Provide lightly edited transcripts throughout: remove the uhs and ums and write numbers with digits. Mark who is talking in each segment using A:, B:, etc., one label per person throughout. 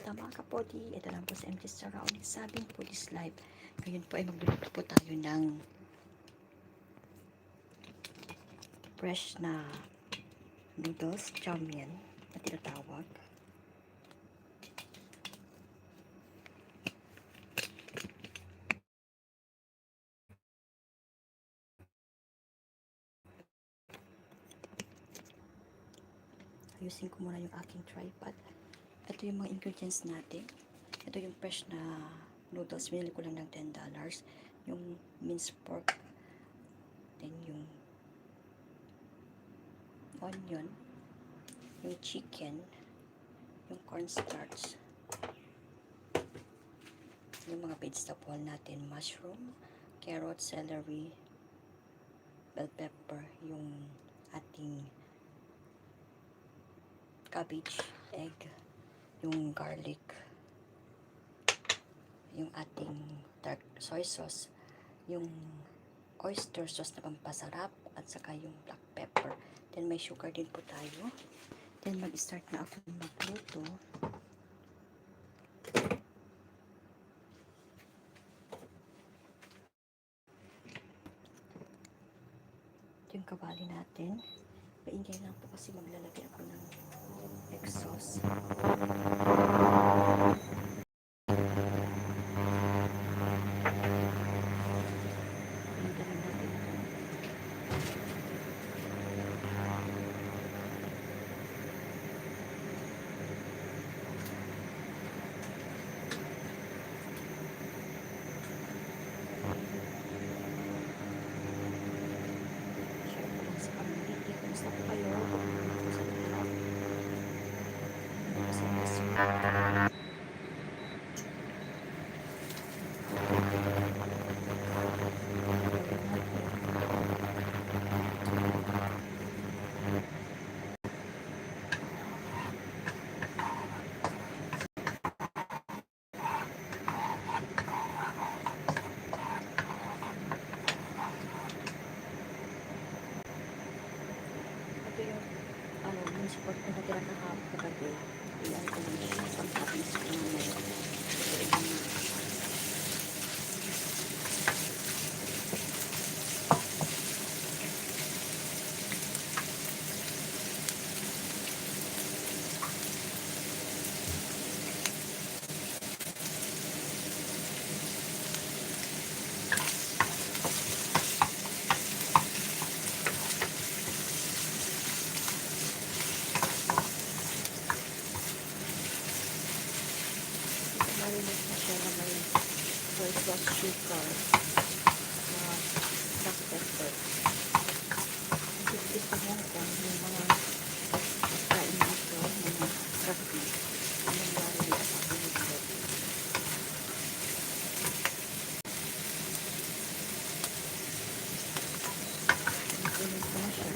A: Kamusta mga kapodi? Ito lang po sa MT Sarao nagsabing po this live. Ngayon po ay magluluto po tayo ng fresh na noodles, chow mein na tinatawag. Ayusin ko muna yung aking tripod. Ito yung mga ingredients natin. Ito yung fresh na noodles. Binili ko lang ng $10. Yung minced pork. Then yung onion. Yung chicken. Yung cornstarch. Yung mga vegetable natin. Mushroom, carrot, celery, bell pepper. Yung ating cabbage, egg, yung garlic, yung ating dark soy sauce, yung oyster sauce na pampasarap, at saka yung black pepper. Then may sugar din po tayo. Then mag-start na ako magluto. Ito yung kawali natin. Maingay lang po kasi maglalagay ako ng egg sauce. Yung support ko na tira kahapon kagabi, iyan ko lang siya sa tapos ko na ngayon. Marinig na siya na may soy sauce, sugar, black pepper. Kasi ko lang kung yung mga kain dito, mga raki, ang nangyari sa pinigod. Pinigod ko na siya,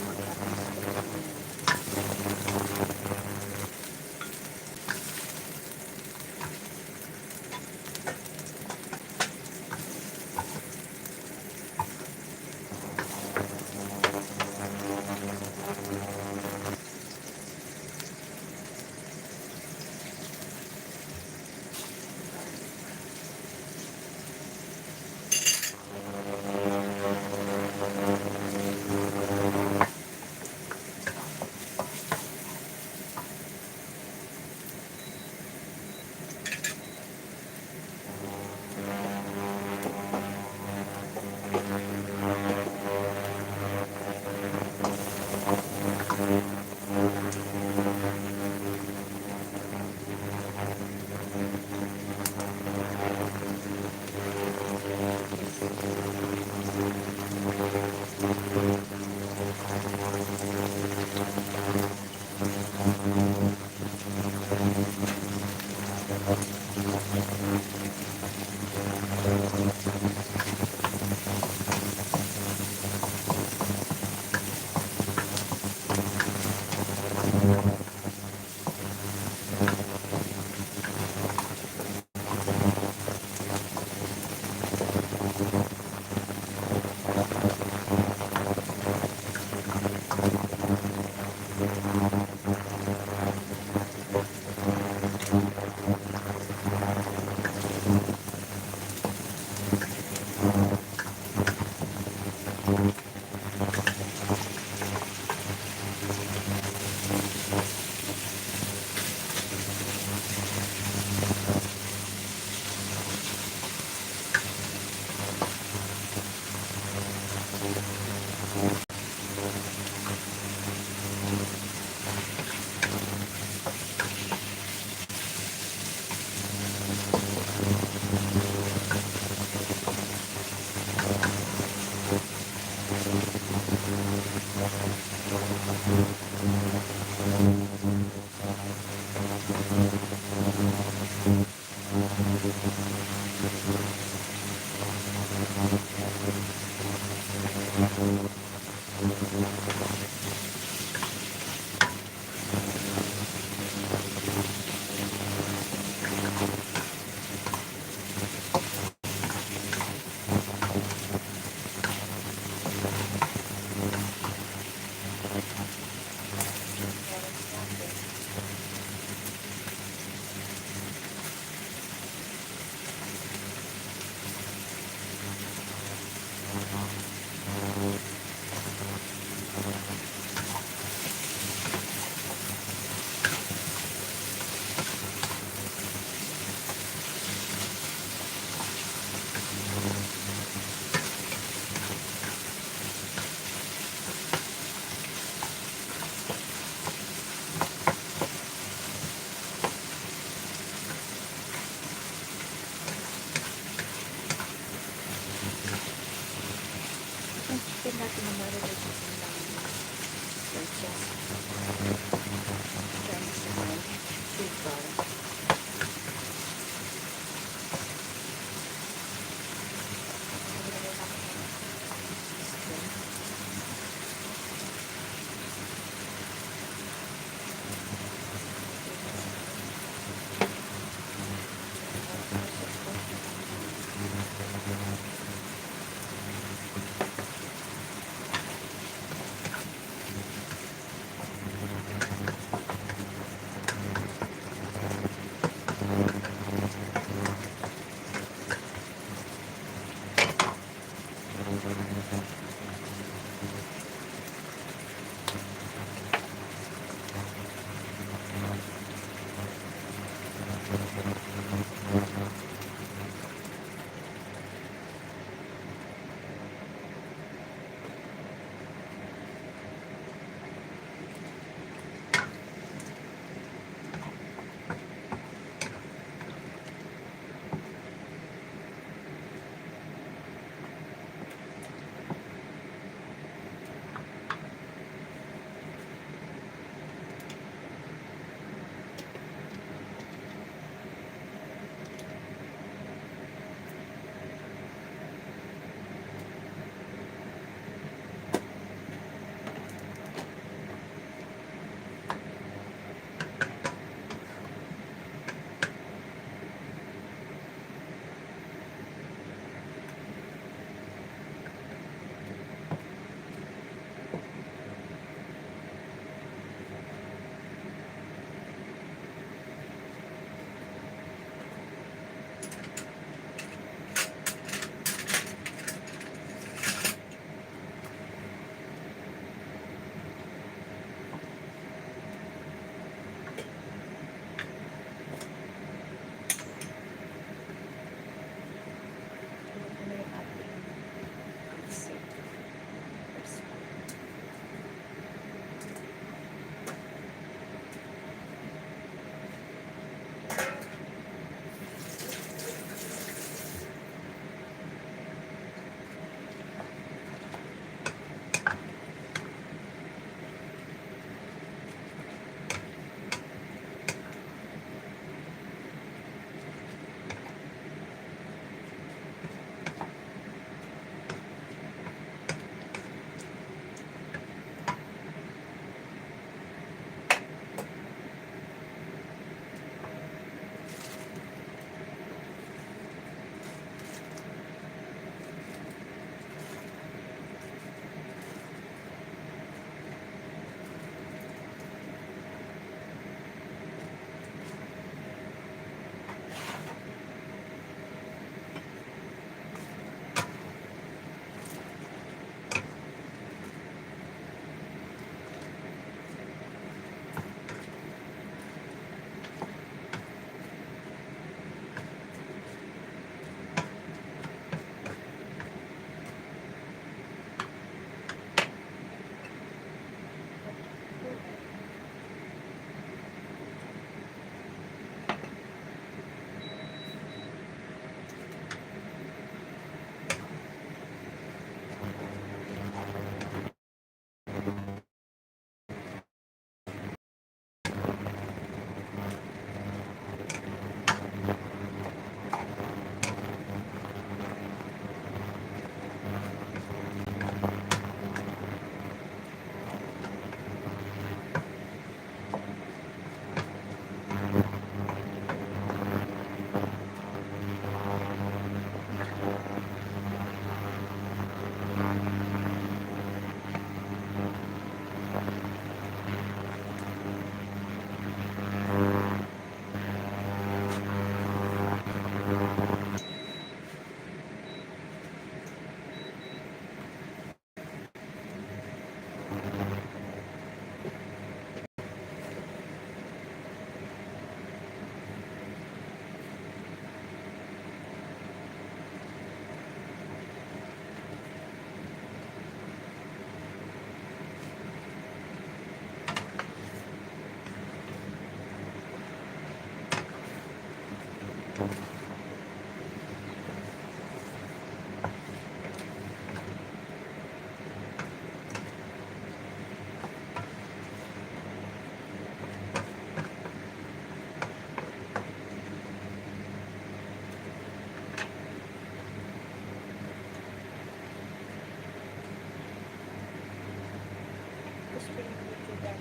A: Gusto ko yung YouTube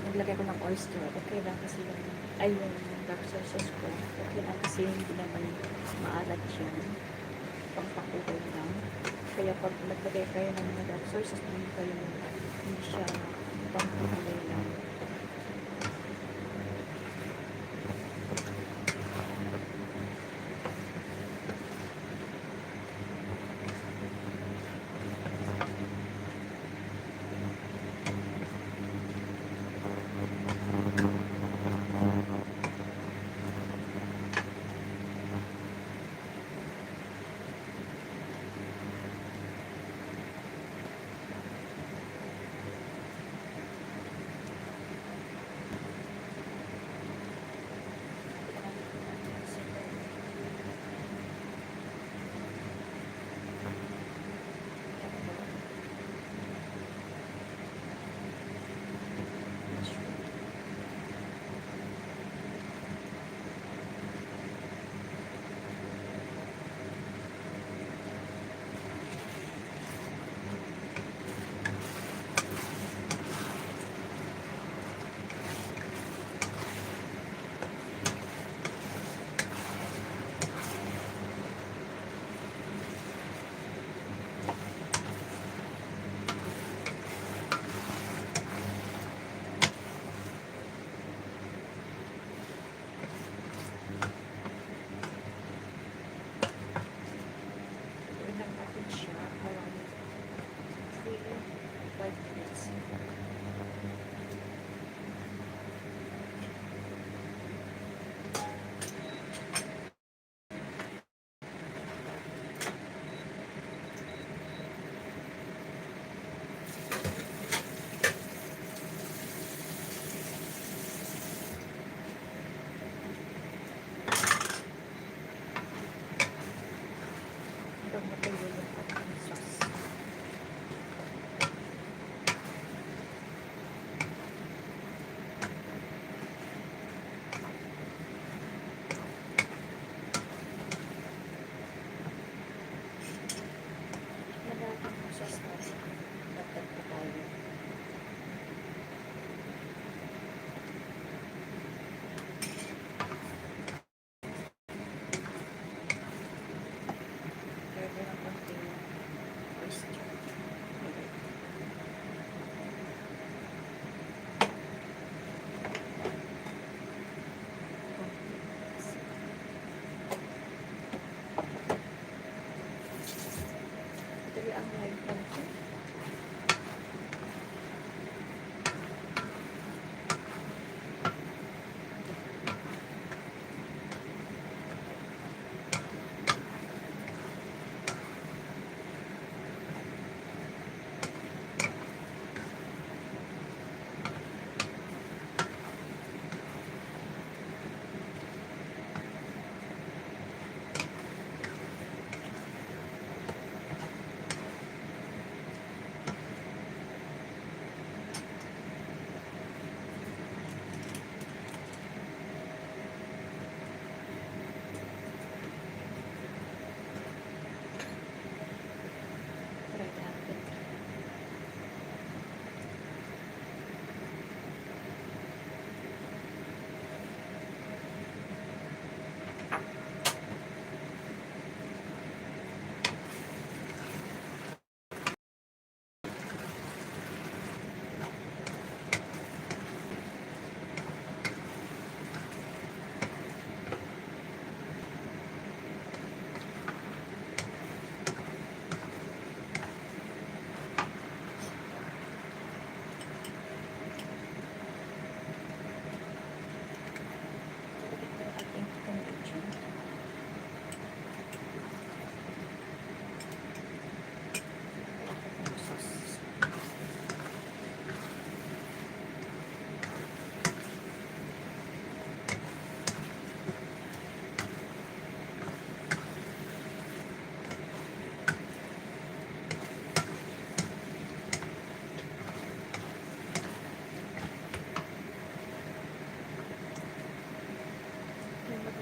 A: naglagay ko ng oyster, okay lang kasi yung dark sauces ko, okay lang kasi hindi naman maalat siya, pangpakulay lang. Kaya pag naglagay kayo ng mga dark sauces, hindi siya pangpakulay lang.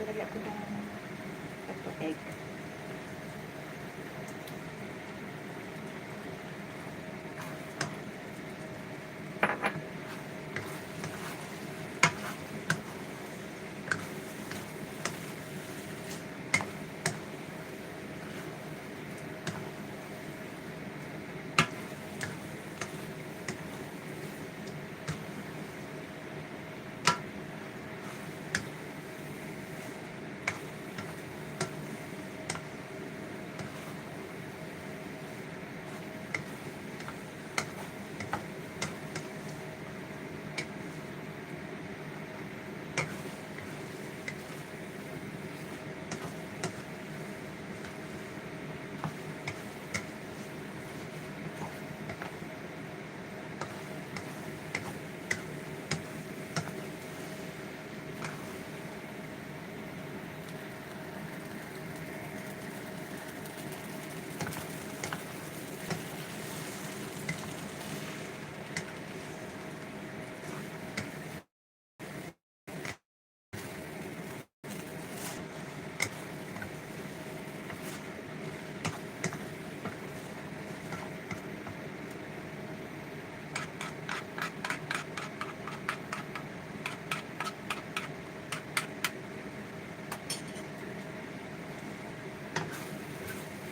A: Lalagyan ko ng ito, egg.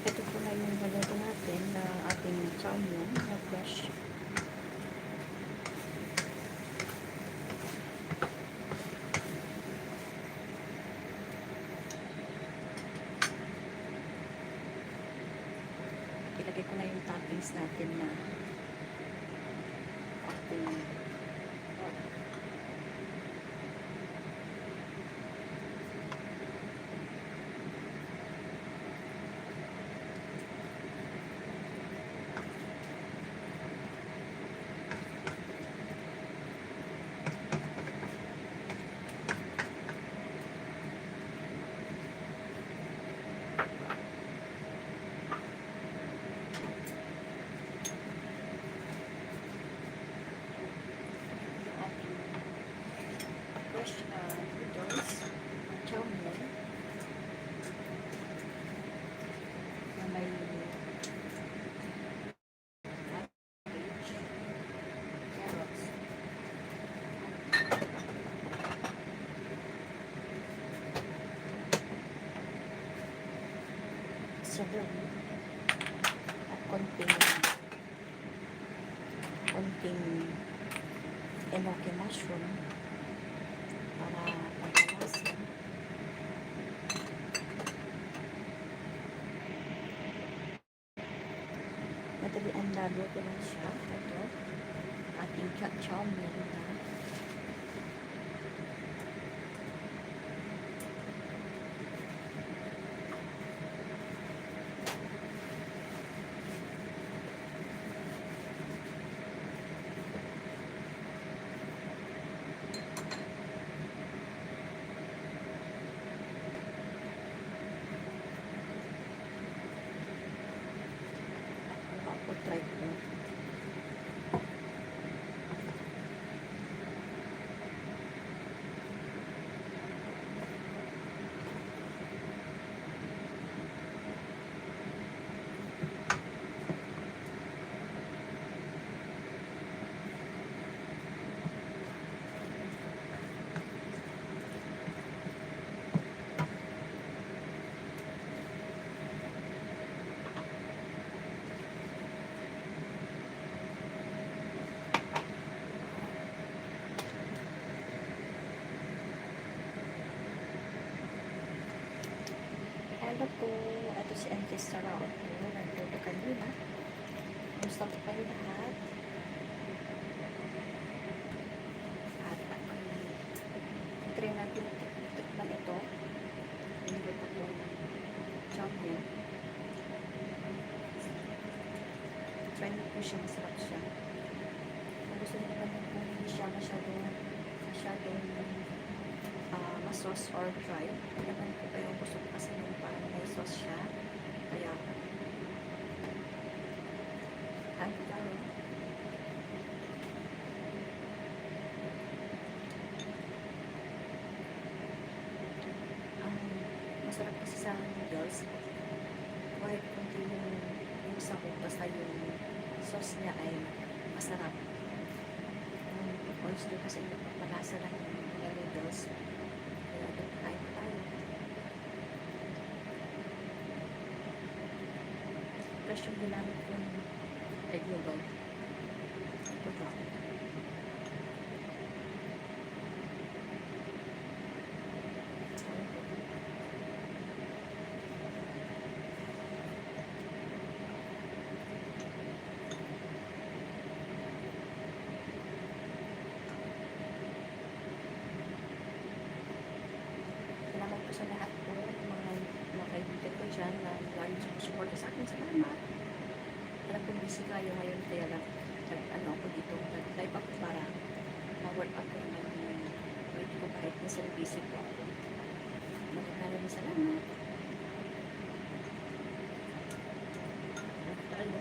A: Ito po na yung baluto natin na ating salmon na fresh. Ilagay ko na yung toppings natin na ating fresh noodles, chow mein, na may cabbage, carrots, celery, at konting enoki mushroom para pagkalasa. Madali ang lalo ko lang siya. Ito, ating chow mein na try ko. Hello po, ito si Auntie Sarah po, nagluto kanina. Kumusta po kayo lahat? At try natin tikman ito. Niluto po chow mein. Try niyo po siya, masarap siya. Kung gusto niyo naman po hindi siya masyadong sauce or dry. Naman po kayo gusto ko kasi yung parang may sauce siya. Kaya, masarap kasi sa noodles. Kahit kunti yung sahog, basta yung sauce niya ay masarap. Yung oyster kasi nagpapalasa lang yung mga noodles. Kaya kain pa tayo. Tapos yung ginamit kong egg noodle. Ito ba? Salamat po sa lahat po, mga kaibigan ko dyan na lagi support sa akin. Salamat. Alam kong busy kayo ngayon, kaya lang ako dito, nag-live ako para ma-workout ko naman yung weight ko kahit nasa busy po ako. Maraming salamat. Tayo.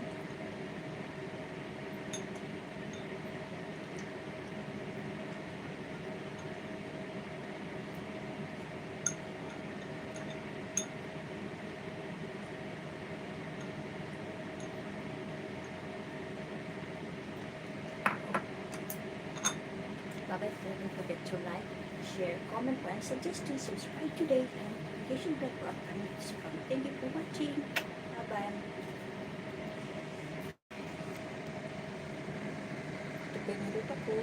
A: Bye-bye. Don't forget to like, share, comment, and suggest to subscribe today and notification bell for upcoming videos. Thank you for watching. Bye-bye. Ito pinuluto ko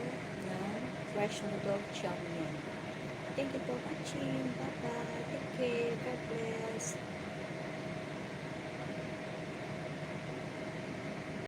A: ng fresh noodle chow mein. Thank you for watching. Bye-bye. Take care. God bless.